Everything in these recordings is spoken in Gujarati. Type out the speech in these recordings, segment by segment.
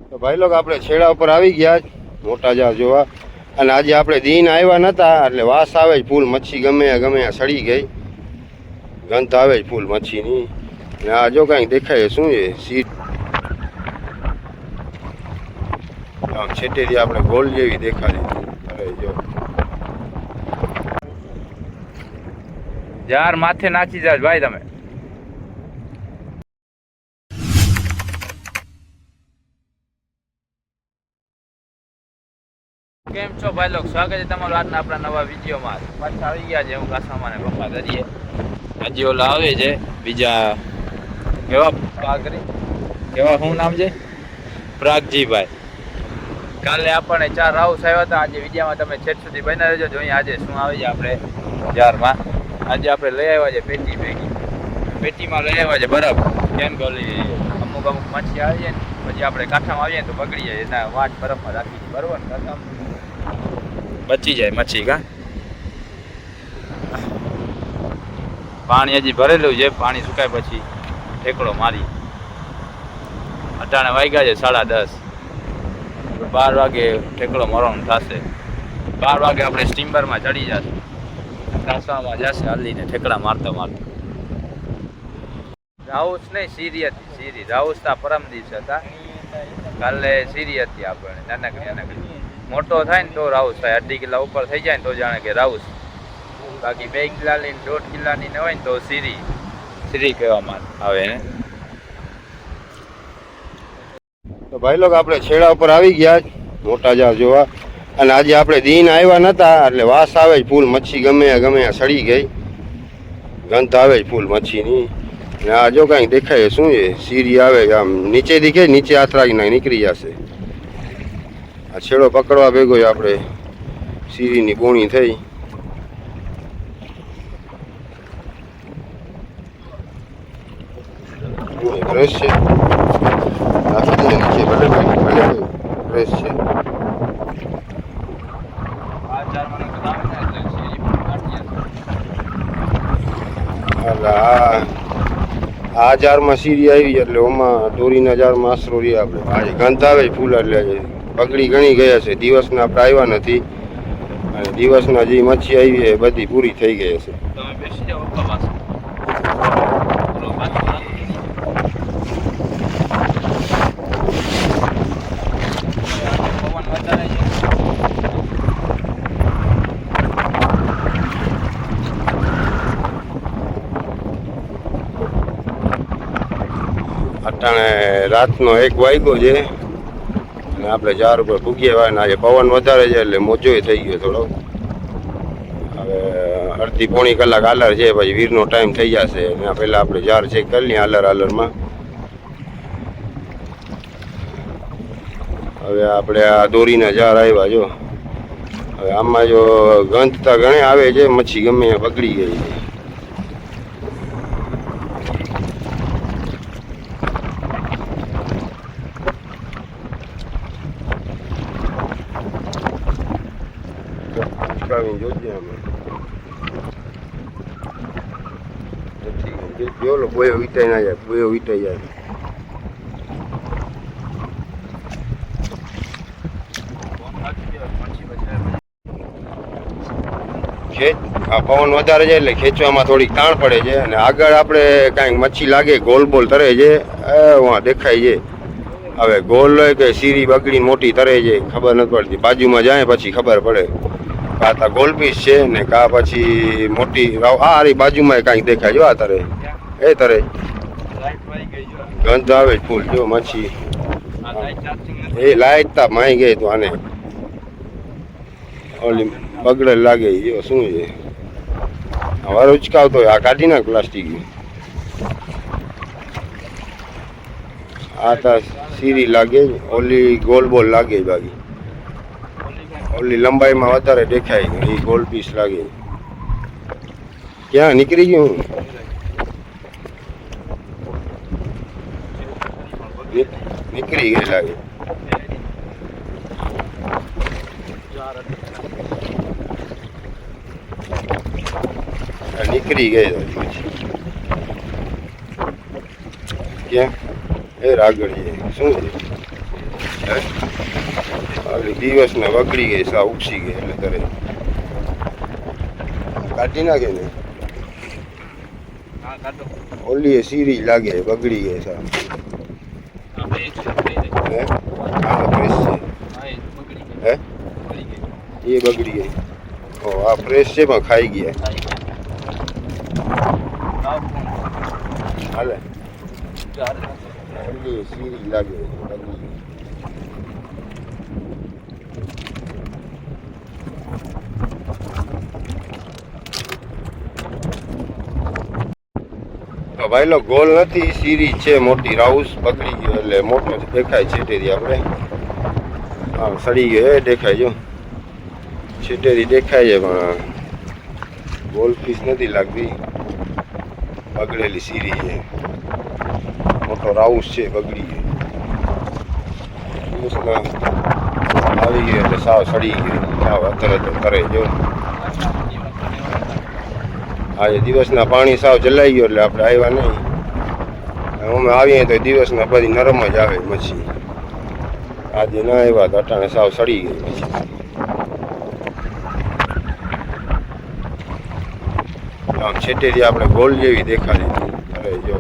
તો ભાઈ લોકો આપણે છેડા ઉપર આવી ગયા મોટા જાર જોવા, અને આજે આપણે દીન આવ્યા નહોતા એટલે વાસ આવે જ ફૂલ, મચ્છી ગમે સડી ગઈ, ગંધ આવે જ ફૂલ મચ્છીની. ને આ જો કાંઈક દેખાય શું છે સીટ આમ છેટેથી આપણે ગોલ જેવી દેખાડી. અરે જો જાર માથે નાચી જાવ ભાઈ તમે. કેમ છો ભાઈ લોકો, સ્વાગત છે તમારું આજના આપણા નવા વિડીયોમાં. પાછા આવી ગયા છે હું કાસામાં ને પપ્પા કરીએ. હજી ઓલા આવે છે બીજા, કેવા પાગરી કેવા શું નામ છે, પ્રાગજીભાઈ. કાલે આપણને 4 રાઉસ આવ્યા હતા. આજે વિડીયોમાં તમે છેક સુધી બના રહેજો, જોઈએ આજે શું આવે છે આપણે જારમાં. આજે આપણે લઈ આવ્યા છે પેટી ભેગી, પેટીમાં લઈ આવ્યા છે બરાબર. કેમ કે ઓલી અમુક માછી આવી જાય ને પછી આપણે કાંઠામાં આવીએ ને તો બગડી જાય, એના વાટ બરફમાં રાખી છે બરોબર ને, કાંઠામાં બચી જાય મચ્છી. કા પાણી હજી ભરેલું છે, પાણી સુકાય પછી ઠેકડો મારી. અટાણે વાગ્યા છે 10:30, 12 વાગે ઠેકડો મરવાનું થશે. 12 વાગે આપણે સ્ટીમરમાં ચડી જશે, કાસામાં જશે હાલીને ઠેકડા મારતા. રાઉસ નહીં, સીરી હતી, સીરી. રાઉસ તા પરમ દિવસે હતા, કાલે સીરી હતી આપણે નાનકડી. મોટો થાય ને તો રાઉસ થાય, 2.5 કિલા ઉપર થઈ જાય ને તો જાણે કે રાઉસ. બાકી 2 કિલાની 1.5 કિલાની ને હોય ને તો સીરી કહેવામાં આવે ને. તો ભાઈ લોકો આપણે છેડા ઉપર આવી ગયા મોટા જાર જોવા, અને આજે આપણે દીન આવ્યા નહોતા એટલે વાસ આવે જ ફૂલ, મચ્છી ગમે સડી ગઈ, ગંધ આવે જ ફૂલ મચ્છીની. ને આ જો કાંઈક દેખાય શું છે સીરી આવે આમ નીચે દીખે, નીચે હાથ રાખીને નીકળી જશે. આ છેડો પકડવા ભેગો આપણે સીરીની બોણી થઈ. ફ્રેશ છે, નીચે ભલે ફ્રેશ છે. આ જારમાં સીરી આવી એટલે ઓમાં દોરીના જારમાં આશરો રહી આપણે. આજે ગંધ આવે ફૂલ એટલે પકડી ઘણી ગયા છે. દિવસના આપણે આવ્યા નથી, અને દિવસના જે મચ્છી આવી એ બધી પૂરી થઈ ગઈ હશે. અટાણે રાતનો 1 વાગ્યો છે અને આપણે જાર ઉપર ભૂગ્યા ને આજે પવન વધારે છે એટલે મોજોય થઈ ગયો થોડો. હવે અડધી પોણી કલાક હાલર છે, પછી વીરનો ટાઈમ થઈ જશે. એના પહેલાં આપણે જાર ચેક કરી લઈએ હાલરમાં. હવે આપણે આ દોરીના જાર આવ્યા જો. હવે આમાં જો ગંધતા ઘણે આવે છે, મચ્છી ગમે બગડી ગઈ છે. જોલો બોયો વીટાઈ ના જાય, બોયો વીટાઈ જાય. આ પવન વધારે છે એટલે ખેંચવામાં થોડીક તાણ પડે છે, અને આગળ આપણે કાંઈક મચ્છી લાગે ગોલ બોલ તરે છે, વहाँ દેખાય છે. હવે ગોલ હોય કે સીરી બગડીને મોટી તરે છે ખબર નથી પડતી, બાજુમાં જાય પછી ખબર પડે. કાં ગોલપીસ છે ને કાં પછી મોટી રાવ. આ હારી બાજુમાં કાંઈક દેખાય જો, આ તરે એ તરે ગંધ આવે ફૂલ જો મચ્છી. એ લાઈટ તા માઈ ગઈ તો આને ઓલી બગડે લાગે જો શું છે. હવે ઉચકાવતો આ કાઢી નાખ પ્લાસ્ટિક. આ તા સીરી લાગે, ઓલી ગોલ બોલ લાગે, બાકી ઓલી લંબાઈમાં વધારે દેખાય એ ગોલ પીસ લાગે. ક્યાં નીકળી ગયું? નીકળી ગઈ લાગે. નીકળી ગઈ ક્યાં એ રાગડી શું છે? આગળ દિવસને બગડી ગઈ સા ઉપસી ગઈ એટલે કરે કાઢી નાખે ને હા કાઢો ઓલી સીરી લાગે બગડી ગઈ સા આપણે એક લઈ લે હે આ પ્રેસ છે હા એ બગડી ગઈ હે બગડી ગઈ એ બગડી ગઈ ઓ આ પ્રેસ છે પણ ખાઈ ગયા હાલે ઓલી સીરી લાગે બગડી ગઈ ભાઈ લો ગોલ નથી સીરી છે મોટી રાઉસ બગડી ગયો એટલે મોટો દેખાય છેટેથી આપણે હા સડી ગયો એ દેખાય જો છેટેથી દેખાય છે પણ ગોલ પીસ નથી લાગતી બગડેલી સીરી છે મોટો રાઉસ છે બગડી ગયો આવી ગયો એટલે સાવ સડી ગયો સાવ તરત કરે જો આજે દિવસના પાણી સાવ જલાઈ ગયો એટલે આપણે આવ્યા નહીં અમે આવીએ તો દિવસના બધી નરમ જ આવે મચ્છી આજે ના આવ્યા તો અટાણે સાવ સડી ગઈ મચ્છી આમ છેટેથી આપણે ગોલ જેવી દેખાડી અરે જો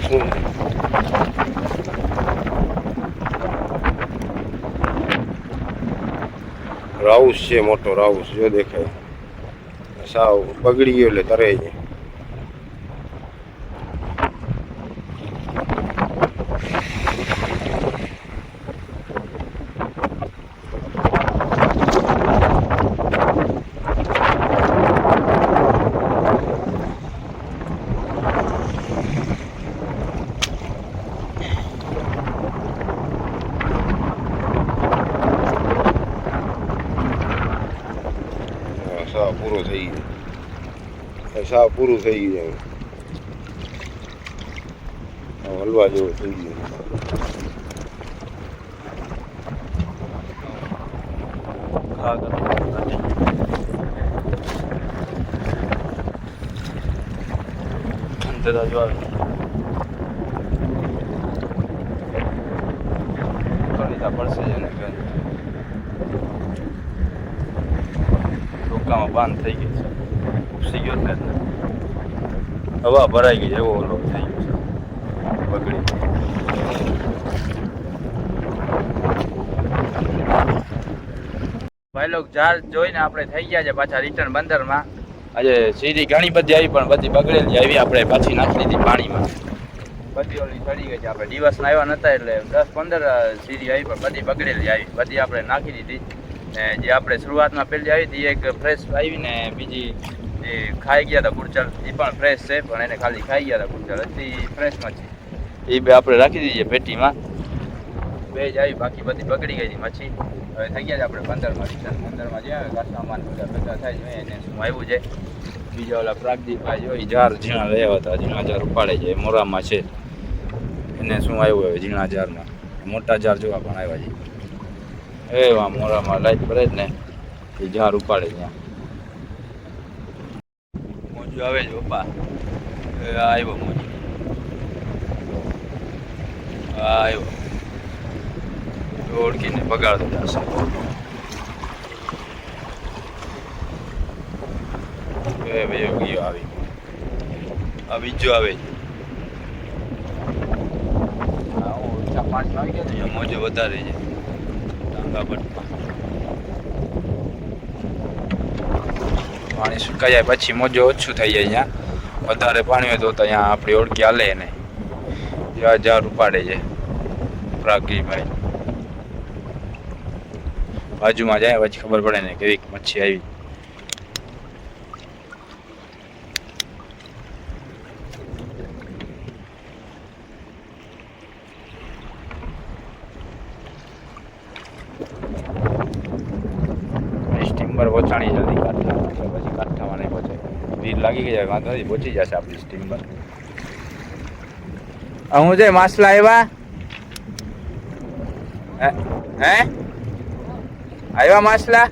શું રાઉસ છે મોટો રાઉસ જો દેખાય સાવ બગડી ગયો એટલે તરે છે સાવ પૂરો થઈ ગયો સાવ પૂરું થઈ ગયું હલવા જેવું થઈ ગયું પડશે છે ને ટૂંકામાં બાંધ થઈ ગઈ છે ઉપસી ગયો ને હવા ભરાઈ ગઈ એવો ઓલો થઈ ગયો છે બગડી ભાઈ લોક જાર જોઈને આપણે થઈ ગયા છે પાછા રિટર્ન બંદરમાં આજે સીધી ઘણી બધી આવી પણ બધી બગડેલી આવી આપણે પાછી નાખી દીધી પાણીમાં બધી ઓલી ચડી ગઈ છે આપણે દિવસના આવ્યા નહોતા એટલે 10-15 સીરી આવી પણ બધી બગડેલી આવી બધી આપણે નાખી દીધી ને જે આપણે શરૂઆતમાં પહેલી આવી હતી એક ફ્રેશ આવી ને બીજી એ ખાઈ ગયા હતા કુરચલ એ પણ ફ્રેશ છે પણ એને ખાલી ખાઈ ગયા હતા કુરચલ હતી ફ્રેશમાં છે એ બે આપણે રાખી દીધી પેટીમાં બે જ આવી બાકી બધી બગડી ગઈ હતી મચ્છી હવે થઈ ગયા છે આપણે 15માં રિટર્ન 15માં જે આવે સામાન બધા ભેગા થાય જોઈએ એને શું આવ્યું છે બીજા ઓલા પ્રાગદીપભાઈ જોઈ જાર ઝીણા રહ્યા હતા ઝીણા જાર ઉપાડે છે મોરામાં છે એને શું આવ્યું હવે ઝીણા જારમાં મોટા જાર જોવા પણ આવ્યા છે એવા મોરામાં લાઈટ પડે જ ને એ ઝાર ઉપાડે ત્યાં મોજું આવે છે પપ્પા આવ્યો મોજું આવ્યો ઓળખીને બગાડતો જશે ગયો આવી આ બીજો આવે છે પાંચ આવી ગયા મોજો વધારે છે પાણી સુકાઈ જાય પછી મોજો ઓછું થઈ જાય અહીંયા વધારે પાણી હોય તો અહીંયા આપણી ઓળખી હાલે ને જાર ઉપાડે છે પ્રાગીભાઈ બાજુમાં જાય પછી ખબર પડે ને કેવી મચ્છી આવી સ્ટીમર પહોંચાણી જલ્દી કાઠામાં પછી કાઠામાં નહીં પહોંચે ભીડ લાગી ગઈ જાય વાંધો નથી પહોંચી જશે આપણી સ્ટીમર હું છે માછલા આવ્યા હે આવ્યા માછલા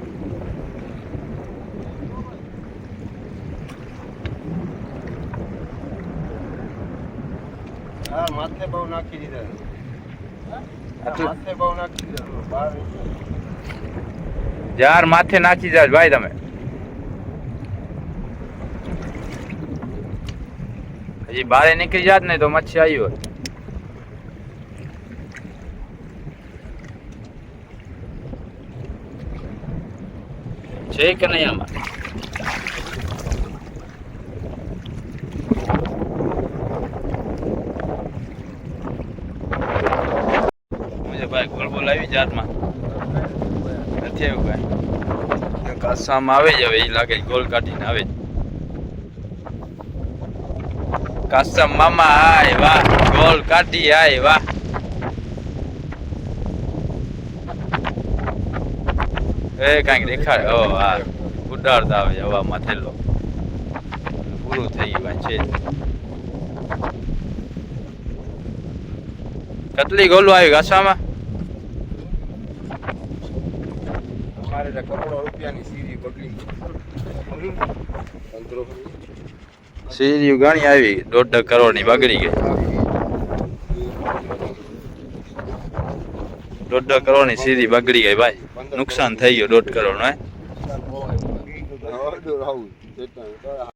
યાર માથે બહુ નાખી દીધા. માથે બહુ નાખી દીધા. બહાર યાર માથે નાખી જાય ભાઈ તમે. હજી બારે નીકળી જાત ને તો મચ્છી આવી હોત. છે કે નહીં આમાં? ભાઈ ગોળ બોલ આવી જાતમાં નથી આવ્યું ભાઈ. કાસામાં આવે જ હવે એ લાગે ગોલ કાઢીને આવે જ. કાસમ મામા આય વાહ, ગોલ કાઢી આય વાહ. એ કાંઈક દેખાડે. ઓ હા, ઉડાડતા આવે હવામાં થેલો. પૂરું થઈ ગયું ભાઈ છે. કેટલી ગોલો આવી ઘાસામાં? અમારે તો કરોડો રૂપિયાની સીરી બગડી ગઈ. સીરીઓ ઘણી આવી, 1.5 કરોડની બગડી ગઈ. 1.5 કરોડની સીરી બગડી ગઈ ભાઈ. નુકસાન થઈ ગયું 1.5 કરોડ નો.